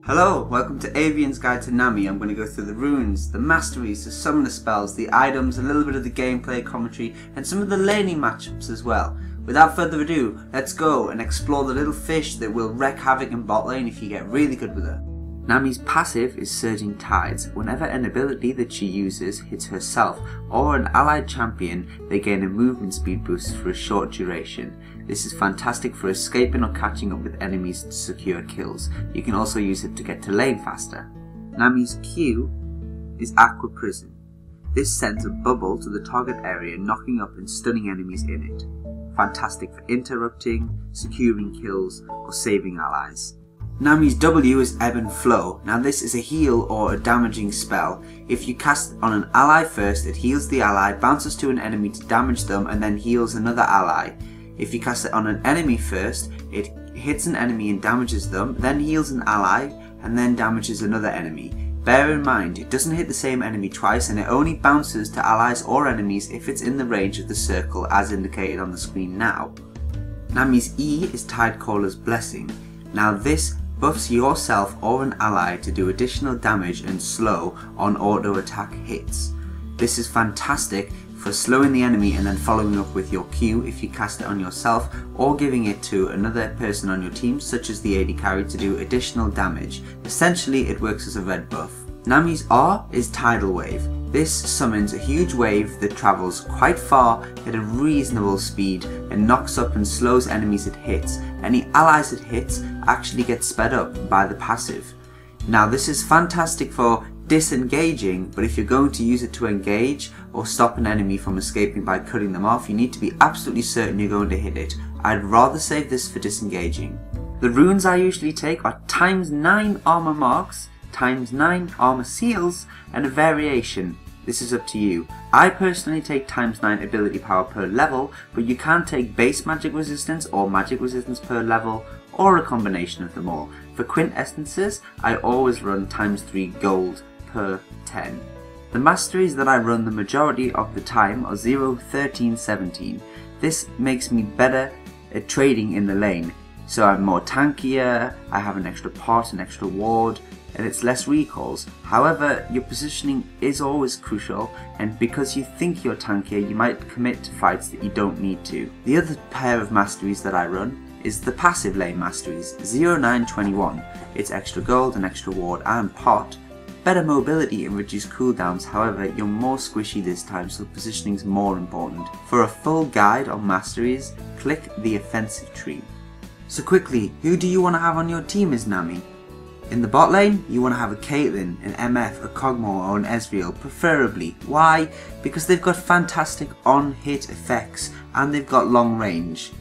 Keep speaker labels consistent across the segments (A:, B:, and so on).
A: Hello, welcome to Avian's Guide to Nami. I'm going to go through the runes, the masteries, the summoner spells, the items, a little bit of the gameplay commentary, and some of the laning matchups as well. Without further ado, let's go and explore the little fish that will wreak havoc in bot lane if you get really good with her. Nami's passive is Surging Tides. Whenever an ability that she uses hits herself or an allied champion, they gain a movement speed boost for a short duration. This is fantastic for escaping or catching up with enemies to secure kills. You can also use it to get to lane faster. Nami's Q is Aqua Prison. This sends a bubble to the target area, knocking up and stunning enemies in it. Fantastic for interrupting, securing kills, or saving allies. Nami's W is Ebb and Flow. Now this is a heal or a damaging spell. If you cast on an ally first, it heals the ally, bounces to an enemy to damage them, and then heals another ally. If you cast it on an enemy first, it hits an enemy and damages them, then heals an ally, and then damages another enemy. Bear in mind, it doesn't hit the same enemy twice, and it only bounces to allies or enemies if it's in the range of the circle as indicated on the screen now. Nami's E is Tidecaller's Blessing. Now this buffs yourself or an ally to do additional damage and slow on auto attack hits. This is fantastic for slowing the enemy and then following up with your Q if you cast it on yourself, or giving it to another person on your team such as the AD carry to do additional damage. Essentially it works as a red buff. Nami's R is Tidal Wave. This summons a huge wave that travels quite far at a reasonable speed and knocks up and slows enemies it hits. Any allies it hits actually get sped up by the passive. Now this is fantastic for disengaging, but if you're going to use it to engage or stop an enemy from escaping by cutting them off, you need to be absolutely certain you're going to hit it. I'd rather save this for disengaging. The runes I usually take are ×9 armor marks, ×9 armor seals, and a variation. This is up to you. I personally take ×9 ability power per level, but you can take base magic resistance or magic resistance per level, or a combination of them all. For quintessences, I always run ×3 gold per 10. The masteries that I run the majority of the time are 0, 13, 17. This makes me better at trading in the lane. So I'm more tankier, I have an extra pot, an extra ward, and it's less recalls. However, your positioning is always crucial, and because you think you're tankier, you might commit to fights that you don't need to. The other pair of masteries that I run is the passive lane masteries, 0, 9, 21. It's extra gold, an extra ward and pot, better mobility and reduced cooldowns. However, you're more squishy this time, so positioning is more important. For a full guide on masteries, click the offensive tree. So quickly, who do you want to have on your team as Nami? In the bot lane, you want to have a Caitlyn, an MF, a Kog'Maw or an Ezreal, preferably. Why? Because they've got fantastic on-hit effects and they've got long range.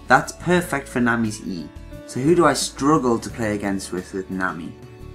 A: That's perfect for Nami's E. So who do I struggle to play against with Nami?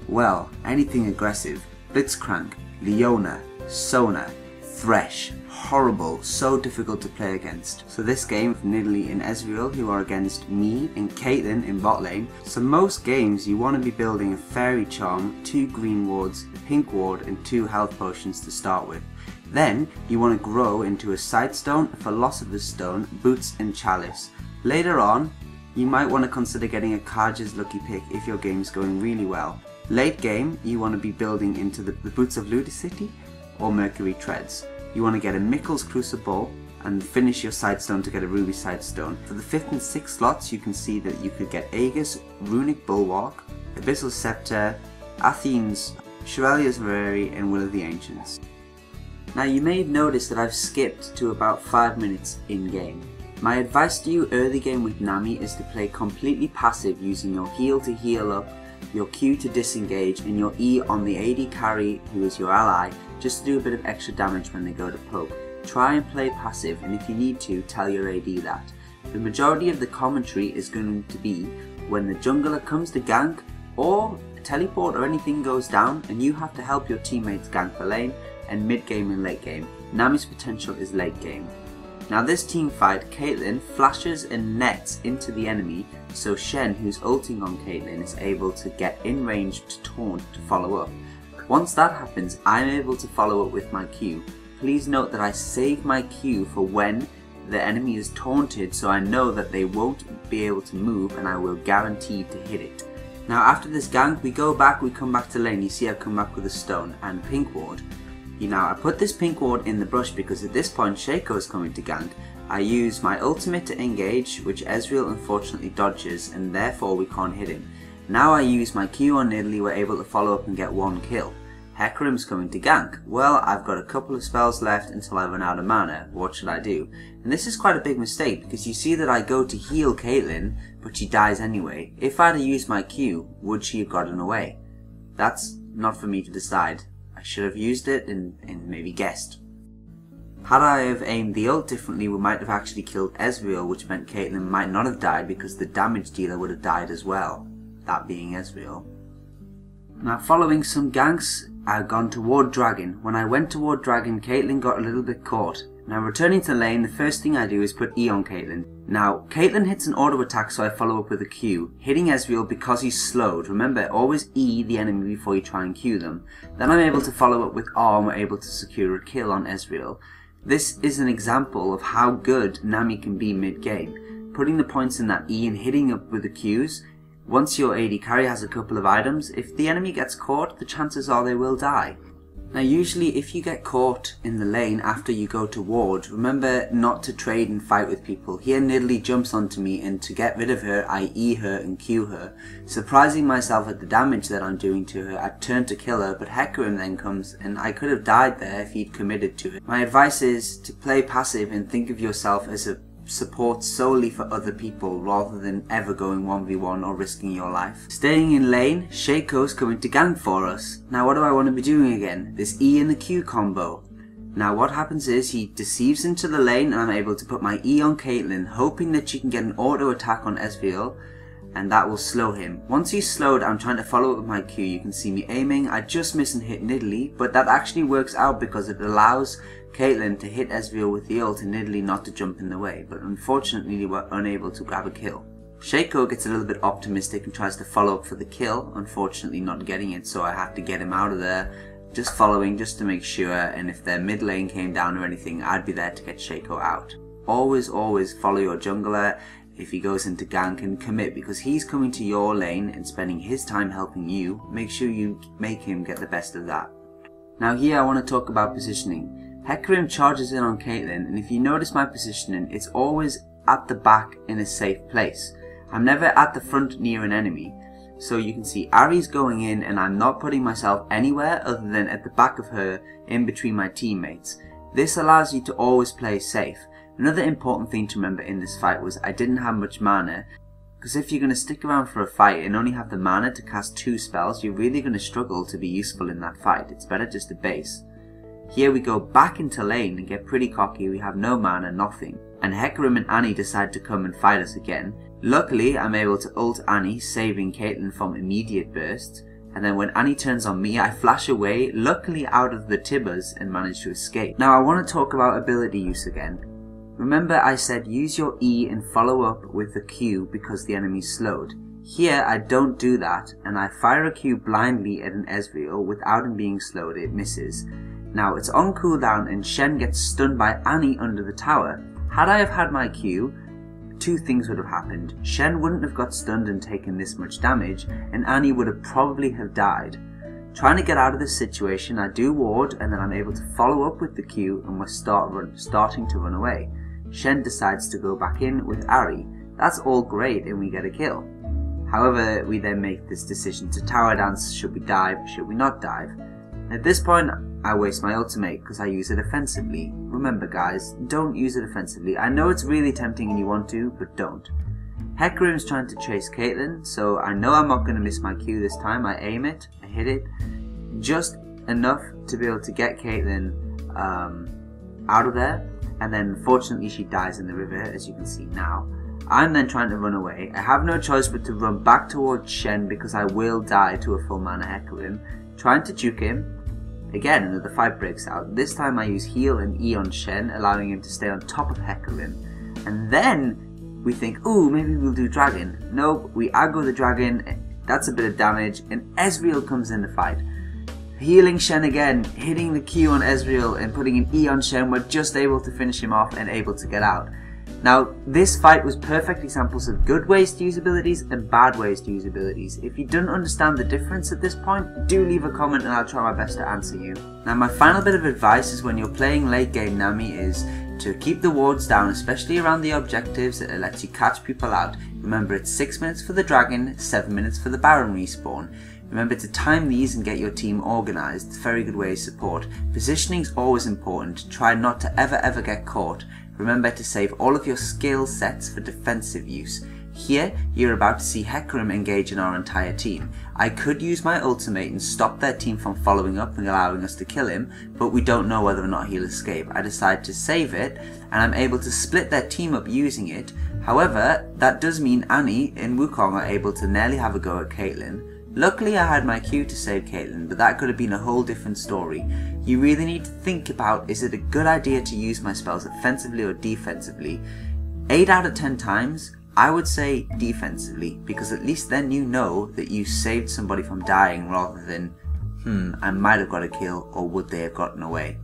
A: Well, anything aggressive. Blitzcrank, Leona, Sona, Thresh. Horrible, so difficult to play against. So this game of Nidalee and Ezreal, who are against me and Caitlyn in bot lane. So most games you want to be building a Fairy Charm, 2 green wards, a pink ward and 2 health potions to start with. Then you want to grow into a Sightstone, a Philosopher's Stone, Boots and Chalice. Later on, you might want to consider getting a Kaja's Lucky Pick if your game is going really well. Late game, you want to be building into the Boots of Ludicity or Mercury Treads. You want to get a Mickle's Crucible and finish your Sightstone to get a Ruby Sightstone. For the 5th and 6th slots, you can see that you could get Aegis, Runic Bulwark, Abyssal Scepter, Athene's Chevalier's Rarity and Will of the Ancients. Now you may have noticed that I've skipped to about 5 minutes in game. My advice to you early game with Nami is to play completely passive using your heal to heal up, your Q to disengage, and your E on the AD carry who is your ally, just to do a bit of extra damage when they go to poke. Try and play passive, and if you need to, tell your AD that. The majority of the commentary is going to be when the jungler comes to gank, or a teleport or anything goes down, and you have to help your teammates gank the lane, and mid game and late game. Nami's potential is late game. Now this team fight, Caitlyn flashes and nets into the enemy, so Shen, who's ulting on Caitlyn, is able to get in range to taunt to follow up. Once that happens, I'm able to follow up with my Q. Please note that I save my Q for when the enemy is taunted, so I know that they won't be able to move and I will guarantee to hit it. Now after this gank, we come back to lane. You see I've come back with a stone and pink ward. Now I put this pink ward in the brush because at this point Shaco is coming to gank. I use my ultimate to engage, which Ezreal unfortunately dodges, and therefore we can't hit him. Now I use my Q on Nidalee, we're able to follow up and get one kill. Hecarim's coming to gank. Well, I've got a couple of spells left until I run out of mana. What should I do? And this is quite a big mistake because you see that I go to heal Caitlyn, but she dies anyway. If I'd have used my Q, would she have gotten away? That's not for me to decide. I should have used it and maybe guessed. Had I have aimed the ult differently, we might have actually killed Ezreal, which meant Caitlyn might not have died because the damage dealer would have died as well, that being Ezreal. Now following some ganks, I've gone toward Dragon. When I went toward Dragon, Caitlyn got a little bit caught. Now returning to lane, the first thing I do is put E on Caitlyn. Now Caitlyn hits an auto attack, so I follow up with a Q, hitting Ezreal because he's slowed. Remember, always E the enemy before you try and Q them. Then I'm able to follow up with R and we're able to secure a kill on Ezreal. This is an example of how good Nami can be mid-game. Putting the points in that E and hitting up with the Qs. Once your AD carry has a couple of items, if the enemy gets caught, the chances are they will die. Now usually if you get caught in the lane after you go to ward, remember not to trade and fight with people. Here Nidalee jumps onto me, and to get rid of her I E her and Q her. Surprising myself at the damage that I'm doing to her, I turn to kill her, but Hecarim then comes and I could have died there if he'd committed to it. My advice is to play passive and think of yourself as a support solely for other people rather than ever going 1v1 or risking your life. Staying in lane, Shaco's coming to gank for us. Now what do I want to be doing again? This E and the Q combo. Now what happens is he deceives into the lane and I'm able to put my E on Caitlyn, hoping that she can get an auto attack on Ezreal and that will slow him. Once he's slowed, I'm trying to follow up with my Q. You can see me aiming. I just miss and hit Nidalee, but that actually works out because it allows Caitlyn to hit Ezreal with the ult and Nidalee not to jump in the way, but unfortunately we were unable to grab a kill. Shaco gets a little bit optimistic and tries to follow up for the kill, unfortunately not getting it, so I have to get him out of there, just following just to make sure, and if their mid lane came down or anything, I'd be there to get Shaco out. Always follow your jungler if he goes into gank and commit, because he's coming to your lane and spending his time helping you. Make sure you make him get the best of that. Now here I want to talk about positioning. Hecarim charges in on Caitlyn, and if you notice my positioning, it's always at the back in a safe place. I'm never at the front near an enemy. So you can see Ahri's going in and I'm not putting myself anywhere other than at the back of her, in between my teammates. This allows you to always play safe. Another important thing to remember in this fight was I didn't have much mana, because if you're going to stick around for a fight and only have the mana to cast 2 spells, you're really going to struggle to be useful in that fight. It's better just to base. Here we go back into lane and get pretty cocky. We have no mana, nothing. And Hecarim and Annie decide to come and fight us again. Luckily, I'm able to ult Annie, saving Caitlyn from immediate bursts. And then when Annie turns on me, I flash away, luckily out of the tibbers, and manage to escape. Now I want to talk about ability use again. Remember I said use your E and follow up with the Q because the enemy's slowed. Here I don't do that, and I fire a Q blindly at an Ezreal without him being slowed. It misses. Now it's on cooldown and Shen gets stunned by Annie under the tower. Had I have had my Q, 2 things would have happened. Shen wouldn't have got stunned and taken this much damage, and Annie would have probably have died. Trying to get out of this situation, I do ward, and then I'm able to follow up with the Q, and we're starting to run away. Shen decides to go back in with Ahri. That's all great and we get a kill. However, we then make this decision to tower dance. Should we dive? Should we not dive? At this point, I waste my ultimate because I use it offensively. Remember guys, don't use it offensively. I know it's really tempting and you want to, but don't. Hecarim's trying to chase Caitlyn, so I know I'm not going to miss my Q this time. I aim it, I hit it, just enough to be able to get Caitlyn out of there. And then unfortunately she dies in the river, as you can see now. I'm then trying to run away. I have no choice but to run back towards Shen because I will die to a full mana Hecarim. Trying to juke him. Again, another fight breaks out. This time I use heal and E on Shen, allowing him to stay on top of Hecarim. And then we think, ooh, maybe we'll do dragon. Nope, we aggro the dragon. That's a bit of damage, and Ezreal comes in the fight. Healing Shen again, hitting the Q on Ezreal and putting an E on Shen. We're just able to finish him off and able to get out. Now, this fight was perfect examples of good ways to use abilities and bad ways to use abilities. If you don't understand the difference at this point, do leave a comment and I'll try my best to answer you. Now, my final bit of advice is when you're playing late game Nami is to keep the wards down, especially around the objectives. It lets you catch people out. Remember, it's 6 minutes for the dragon, 7 minutes for the Baron respawn. Remember to time these and get your team organised. It's a very good way of support. Positioning is always important. Try not to ever get caught. Remember to save all of your skill sets for defensive use. Here, you're about to see Hecarim engage in our entire team. I could use my ultimate and stop their team from following up and allowing us to kill him, but we don't know whether or not he'll escape. I decide to save it, and I'm able to split their team up using it. However, that does mean Annie and Wukong are able to nearly have a go at Caitlyn. Luckily I had my Q to save Caitlyn, but that could have been a whole different story. You really need to think about, is it a good idea to use my spells offensively or defensively? 8 out of 10 times, I would say defensively, because at least then you know that you saved somebody from dying rather than, I might have got a kill, or would they have gotten away?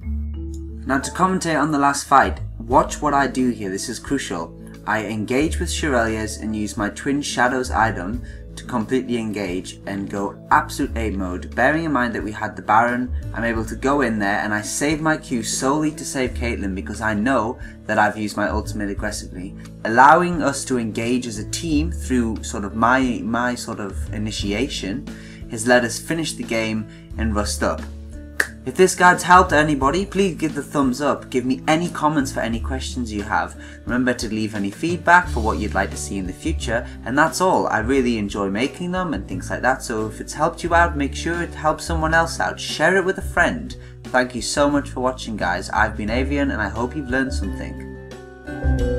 A: Now to commentate on the last fight, watch what I do here, this is crucial. I engage with Shirelias and use my Twin Shadows item to completely engage and go absolute 8 mode. Bearing in mind that we had the Baron, I'm able to go in there and I save my Q solely to save Caitlyn because I know that I've used my ultimate aggressively. Allowing us to engage as a team through sort of my sort of initiation has let us finish the game and rust up. If this guide's helped anybody, please give the thumbs up. Give me any comments for any questions you have. Remember to leave any feedback for what you'd like to see in the future. And that's all. I really enjoy making them and things like that. So if it's helped you out, make sure it helps someone else out. Share it with a friend. Thank you so much for watching, guys. I've been Avian and I hope you've learned something.